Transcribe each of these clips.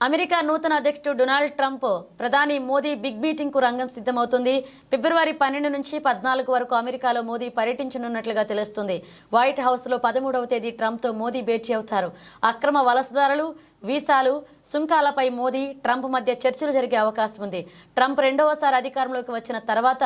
America నూతన అధ్యక్షుడు Donald Trump ప్రధాని మోదీ బిగ్ మీటింగ్ కు రంగం సిద్ధమవుతుంది. ఫిబ్రవరి 12 నుంచి 14 వరకు అమెరికాలో మోదీ పర్యటించనున్నట్లుగా తెలుస్తుంది. వైట్ హౌస్ లో 13వ తేదీ ట్రంప్ తో మోదీ భేటీ అవుతారు. అక్రమ వలసదారులు, వీసాలు, సుంకాలపై మోదీ ట్రంప్ మధ్య చర్చలు జరిగే అవకాశం ఉంది. ట్రంప్ రెండవసారి అధికారంలోకి వచ్చిన తర్వాత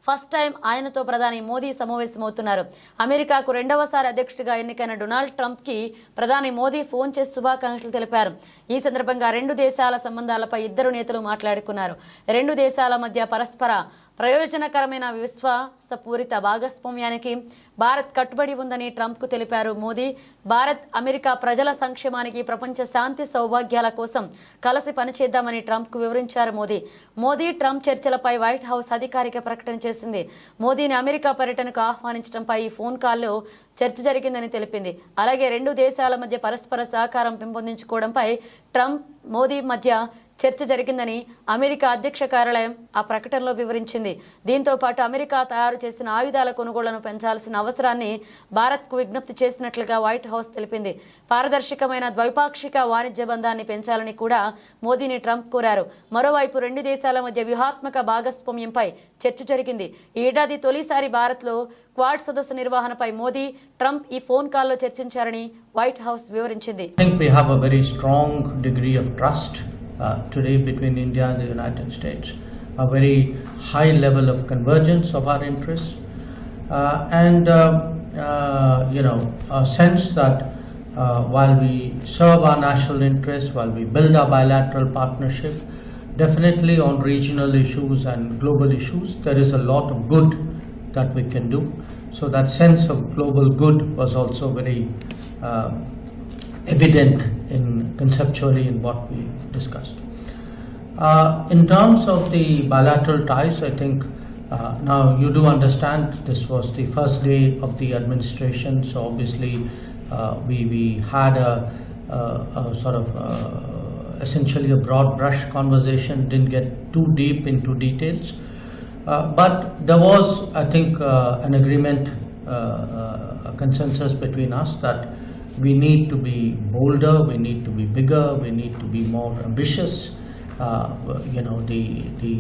ఫస్ట్ టైం ఆయనతో ప్రధాని మోదీ సమావేశమవుతున్నారు. అమెరికాకు రెండవసారి అధ్యక్షుడిగా ఎన్నికైన డొనాల్డ్ ట్రంప్ కి ప్రధాని మోదీ ఫోన్ చేసి శుభాకాంక్షలు తెలిపారు. ఈ సందర్భంగా రెండు దేశాల సంబంధాలపై ఇద్దరు నేతలు మాట్లాడుకున్నారు. రెండు దేశాల మధ్య పరస్పర ప్రయోజనకరమైన విశ్వాసపూరిత భాగస్వామ్యానికి భారత్ కట్టుబడి ఉందని ట్రంప్కు తెలిపారు మోదీ. భారత్ అమెరికా ప్రజల సంక్షేమానికి, ప్రపంచ శాంతి సౌభాగ్యాల కోసం కలిసి పనిచేద్దామని ట్రంప్కు వివరించారు మోదీ ట్రంప్ చర్చలపై వైట్ హౌస్ అధికారిక ప్రకటన చేసింది. మోదీని అమెరికా పర్యటనకు ఆహ్వానించడంపై ఈ ఫోన్ కాల్లో చర్చ జరిగిందని తెలిపింది. అలాగే రెండు దేశాల మధ్య పరస్పర సహకారం పెంపొందించుకోవడంపై ట్రంప్ మోదీ మధ్య చర్చ జరిగిందని అమెరికా అధ్యక్ష కార్యాలయం ఆ ప్రకటనలో వివరించింది. దీంతో పాటు అమెరికా తయారు చేసిన ఆయుధాల కొనుగోళ్లను పెంచాల్సిన అవసరాన్ని భారత్కు విజ్ఞప్తి చేసినట్లుగా వైట్ హౌస్ తెలిపింది. పారదర్శకమైన ద్వైపాక్షిక వాణిజ్య బంధాన్ని పెంచాలని కూడా మోదీని ట్రంప్ కోరారు. మరోవైపు రెండు దేశాల మధ్య వ్యూహాత్మక భాగస్వామ్యంపై చర్చ జరిగింది. ఈ ఏడాది తొలిసారి భారత్లో క్వాడ్ సదస్సు నిర్వహణపై మోదీ, ట్రంప్ ఈ ఫోన్ కాల్లో చర్చించారని వైట్ హౌస్ వివరించింది. Today between India and the United States, a very high level of convergence of our interests, and a sense that while we serve our national interests, while we build our bilateral partnership, definitely on regional issues and global issues, there is a lot of good that we can do. So that sense of global good was also very evident in conceptually in what we discussed. In terms of the bilateral ties, I think now you do understand this was the first day of the administration, so obviously we had a sort of essentially a broad brush conversation, didn't get too deep into details, but there was, I think, an agreement, a consensus between us that we need to be bolder, we need to be bigger, we need to be more ambitious. The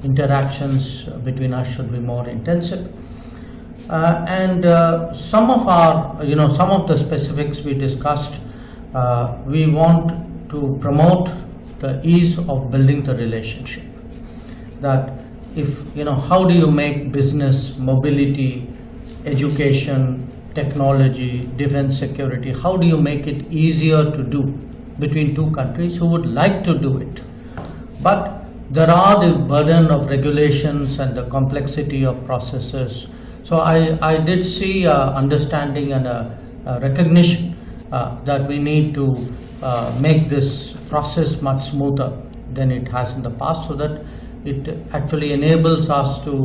interactions between us should be more intensive. Some of our, some of the specifics we discussed, we want to promote the ease of building the relationship. That if, how do you make business, mobility, education, technology, defense, security, how do you make it easier to do between two countries who would like to do it? But there are the burden of regulations and the complexity of processes. So I did see understanding and a recognition that we need to make this process much smoother than it has in the past, so that it actually enables us to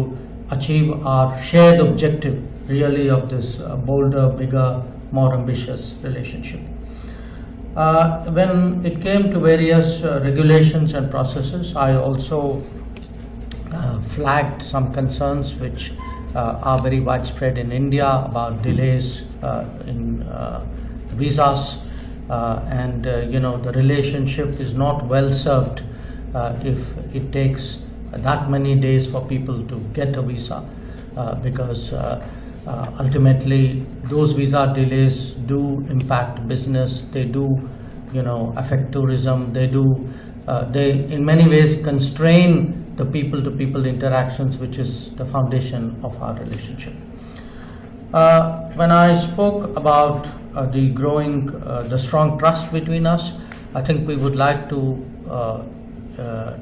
achieve our shared objective really of this bolder, bigger, more ambitious relationship. When it came to various regulations and processes, I also flagged some concerns which are very widespread in India about delays in visas, and the relationship is not well served if it takes that many days for people to get a visa, because ultimately those visa delays do impact business, they do affect tourism, they in many ways constrain the people to people interactions, which is the foundation of our relationship. When I spoke about the strong trust between us, I think we would like to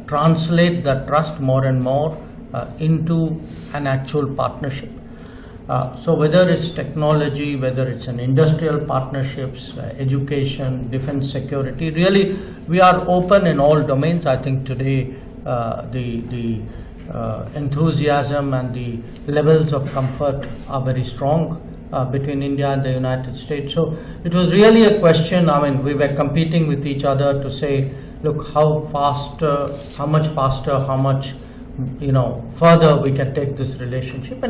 translate that trust more and more into an actual partnership. So whether it's technology, whether it's an industrial partnerships, education, defense, security, really we are open in all domains. I think today the enthusiasm and the levels of comfort are very strong between India and the United States. So it was really a question, we were competing with each other to say, look, how much faster, how much further we can take this relationship. And